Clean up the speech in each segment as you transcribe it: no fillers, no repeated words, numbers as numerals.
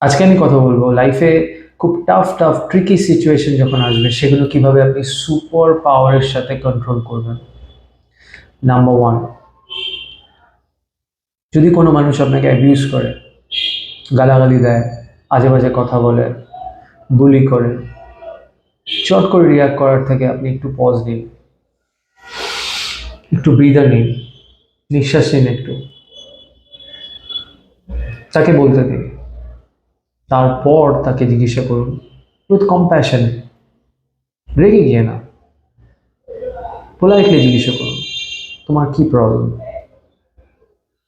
আজকে আমি কথা বলবো লাইফে খুব টাফ টাফ ট্রিকি সিচুয়েশন যখন আসবে সেগুলো কিভাবে আপনি সুপার পাওয়ারের সাথে কন্ট্রোল করবেন। নাম্বার ওয়ান, যদি কোনো মানুষ আপনাকে অ্যাবিউজ করে, গালাগালি দেয়, আজে বাজে কথা বলে, বুলি করে, চট করে রিয়াক্ট করার থেকে আপনি একটু পজ নিন, একটু ব্রিদার নিন, নিঃশ্বাস নিন, একটু তাকে বলতে দিন। তারপর তাকে জিজ্ঞাসা করুন উইথ কম্প্যাশন, রেগে গিয়ে না, পোলাইটলি জিজ্ঞাসা করুন, তোমার কি প্রবলেম,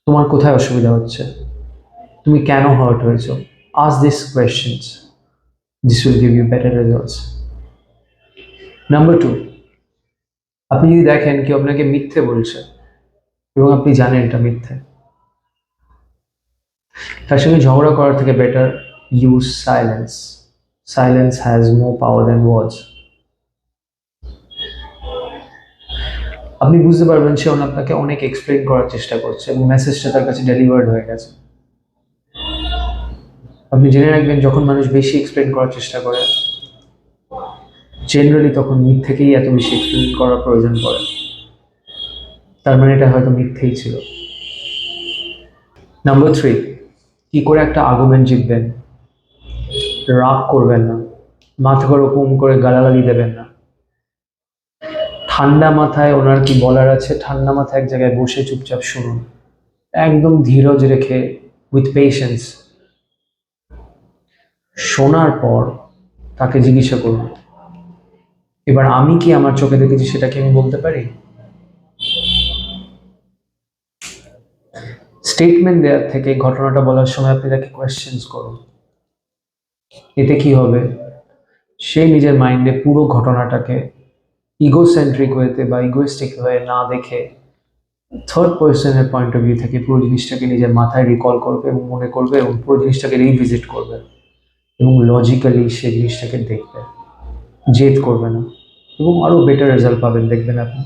তোমার কোথায় অসুবিধা হচ্ছে, তুমি কেন হার্ট হয়েছো। Ask this questions, this will give you better results. Number two, আপনি যদি দেখেন কেউ আপনাকে মিথ্যে বলছে এবং আপনি জানেন এটা মিথ্যে, তার সঙ্গে ঝগড়া করার থেকে better use silence. Silence has more power than ওয়ার্ডস। আপনি বুঝতে পারবেন সে আপনাকে অনেক এক্সপ্লেন করার চেষ্টা করছে এবং মেসেজটা তার কাছে ডেলিভার্ড হয়ে গেছে। আপনি জেনে রাখবেন যখন মানুষ বেশি এক্সপ্লেন করার চেষ্টা করে জেনারেলি তখন মিথ্যেকেই এত বেশি এক্সপ্লেন করার প্রয়োজন পড়ে, তার মানে এটা হয়তো মিথ্যেই ছিল। নাম্বার থ্রি, কি করে একটা আর্গুমেন্ট জিতবেন। রাগ করবেন না, মাথা ওরকম করে গালাগালি দেবেন না, ঠান্ডা মাথায় ওনার কি বলার আছে ঠান্ডা মাথায় এক জায়গায় বসে চুপচাপ শুনুন, একদম ধীরজ রেখে, উইথ পেশেন্স। শোনার পর তাকে জিজ্ঞাসা করুন, এবার আমি কি আমার চোখে দেখেছি সেটা কি আমি বলতে পারি। স্টেটমেন্ট দেওয়ার থেকে ঘটনাটা বলার সময় আপনি তাকে কোয়েশ্চেন্স করুন। এতে কি হবে, সে নিজের মাইন্ডে পুরো ঘটনাটাকে ইগোসেন্ট্রিক ওয়েতে বা ইগোইস্টিক হয়ে না দেখে থার্ড পার্সনের পয়েন্ট অফ ভিউ থেকে পুরো জিনিসটাকে নিজের মাথায় রিকল করবে এবং মনে করবে এবং পুরো জিনিসটাকে রিভিজিট করবে এবং লজিক্যালি সে জিনিসটাকে দেখবে, জেদ করবে না এবং আরও বেটার রেজাল্ট পাবেন দেখবেন আপনি।